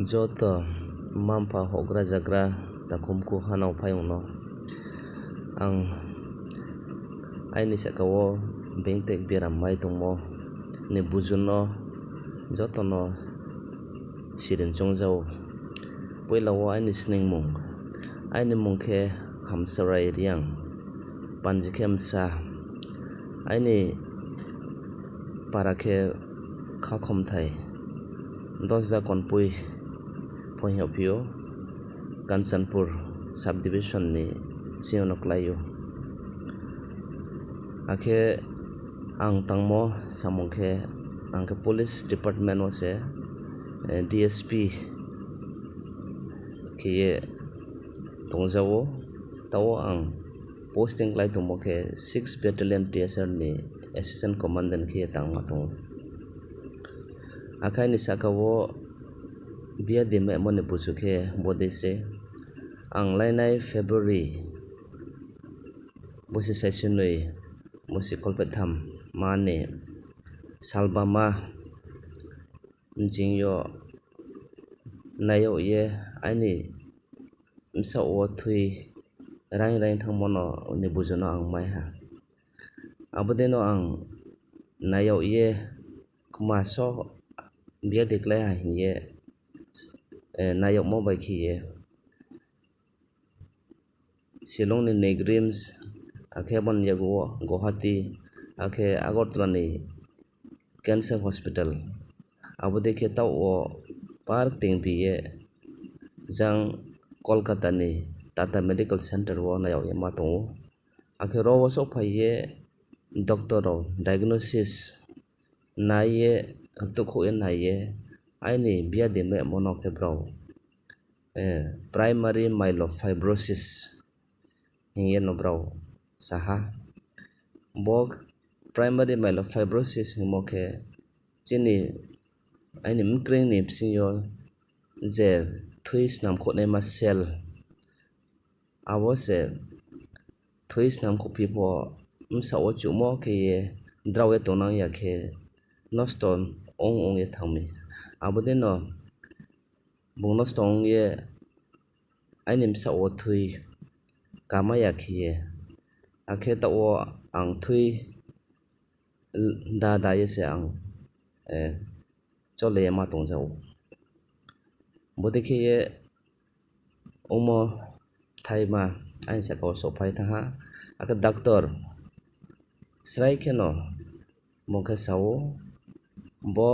Joto mampa hogra jagra takumku hanau payungno ang aini sakao bengtek beram mai tongmo ni bujuno joto no sirin chongjao puilao aini sningmung aini mungkhe hamsarai riang panjikhe msa aini parakhe khakhomthai 10 konpui Phoinhopio Kanchanpur subdivision ni singno klaio akhe ang tangmo samungkhe angkhe police department o se DSP khiye tongjao tao ang posting klai tongmo khe 6 battalion TSR ni assistant commandant khiye tangma tongo akhai ni sakao biya dime mone busukhe bodese ang lainai February bosi saisunui mosi kolpetham mane salbama jingyo nayo ye aini msa o thui rain thangmono ni bujuno ang maiha abodeno ang nayo ye kumaso biya deklai ha hiye nayok mo bai khiye Shillong ni Negrims akhe bon yago Guwahati akhe Agartala ni cancer hospital abode khe tao o park tingpiye jang Kolkata ni Tata Medical Center o nayok ma tongo akhe ro so phaiye doctor rok diagnosis naiye tukhuye naiye aini biya dime mono khe brao primary myelofibrosis hiye no brao saha bok primary myelofibrosis himokhe chini aini mkring ni bisingo je thui snamkhonai ma cell abo se thui snamkhophi bo msao chumo khiye drawe tonang ya khe nosto ong ye thangmi abodeno bung nosto ongye aini msao thui kamaya khiye akhe tao ang thui da yese ang chole ma tongjao bodekhe omo thaima aini sakao sophai thaha akhe doctor srai kheno mungkhe sao bo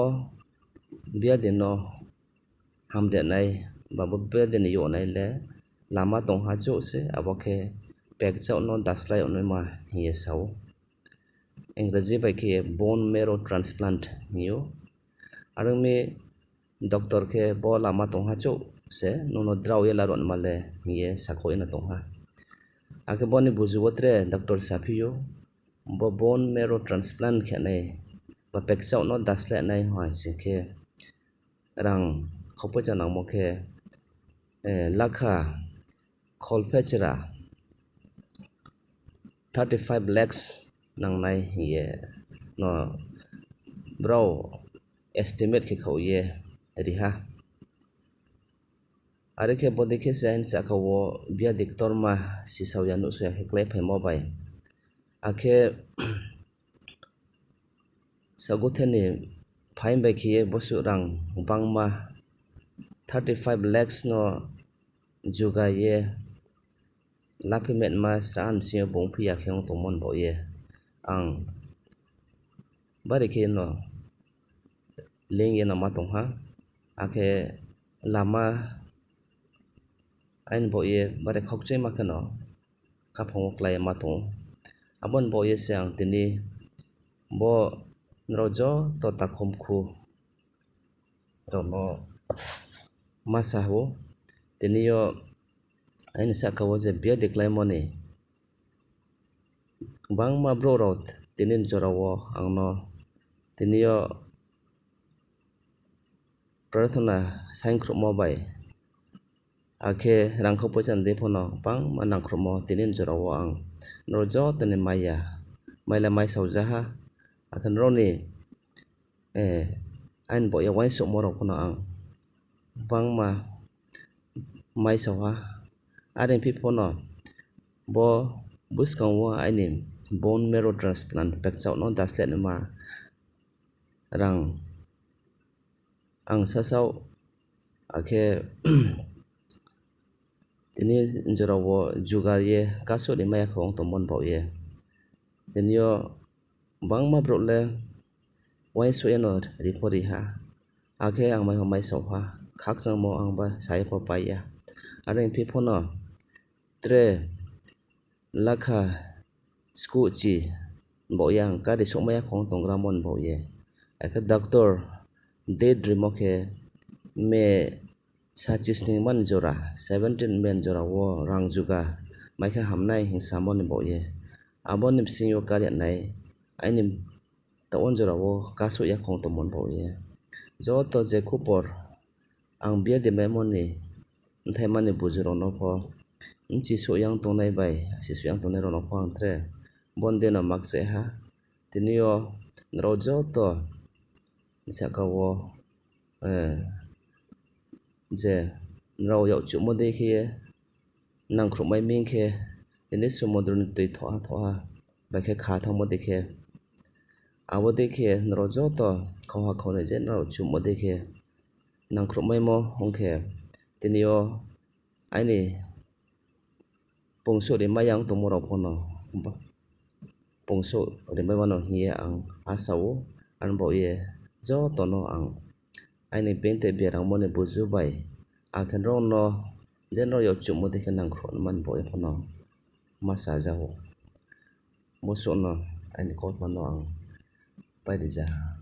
biya dinno hamdenai babo biya din yonai le lama tongha cho se abokhe pekchao no daslai onoi ma hiye sao Engraji bai khe bone marrow transplant hiyo arongmi doctor khe bo lama tongha cho se nono draw yela ron male hiye sakhoi na tongha akhe boni bujugo tre doctor saphiyo bo bone marrow transplant khenai ba pekchao no daslai nai ha sikhe rang khopocha nangmo khe lakha kholphechra 35 lakhs nangnai hiye no bro estimate khe khauye riha arekhe bodekhe sain sakao biya diktorma sisauya nusuya khe klai phaimo bai akhe sagotheni phaim bai khiye bosu rang bangma 35 lakhs no jugaye lapimet ma sran singo bongphiya khe tongmon boye ang barikhe no lengye no ma tongha akhe lama ain boye bare khokchei ma kheno kaphongo klai ma tongo abon boye se ang tini bo rojo to takhomkhu rono masaho tiniyo aini sakao je biya deklaimoni bangma bro rok tinin jorao angno tiniyo prarthana saingkrupmo bai akhe rangkho pojan depono bangma nangkrupmo tinin jorao ang norjo tini maya maila mai saujaha akhe noroni ain boya waisukmo rok pono ang bangma mai soha aring pipono bo buskango aini bone marrow transplant pekchau no daslet ma rang ang sasau akhe tini jorao jugar ye kaso ni maya khong tongmon bauye tinio bangma brotle waiso eno ripori ha akhe ang mai soha khakjangmo angba saipo paiya aring pipono tre lakha skuchi boyang kari sokmaya khong tongramon boye akhe doctor date rimoke me sajisning man jora 17 men jora wo rang juga maikha hamnai hingsamon boye aboni bisingo kari nai aini taon jora wo kaso ya khong tongmon boye joto je kupor ang biya de memoni thai mani bujurok no pho chiso yang tongnai bai chiso yang tongnai rok no pho ang tre bonde no makche ha tinio noro joto saka o je rau yau chumo dekhiye nangkrukmai mingkhe tini somudro ni tui thoha baikhe kha thangmo dekhe abo dekhe norok joto khawha khawni je norok chumo dekhe nangkrukmai mo wngkhe tinio aini pungsuk rimai yang tongmo rok phono pungsuk rimai mano hiye ang asao ang boye joto no ang aini bengtei berang moni bujubai akhen rok no je norok yau chumo dekhe nangkrukmani boye phono masajago mosok no aini kotorma no ang pai rijak.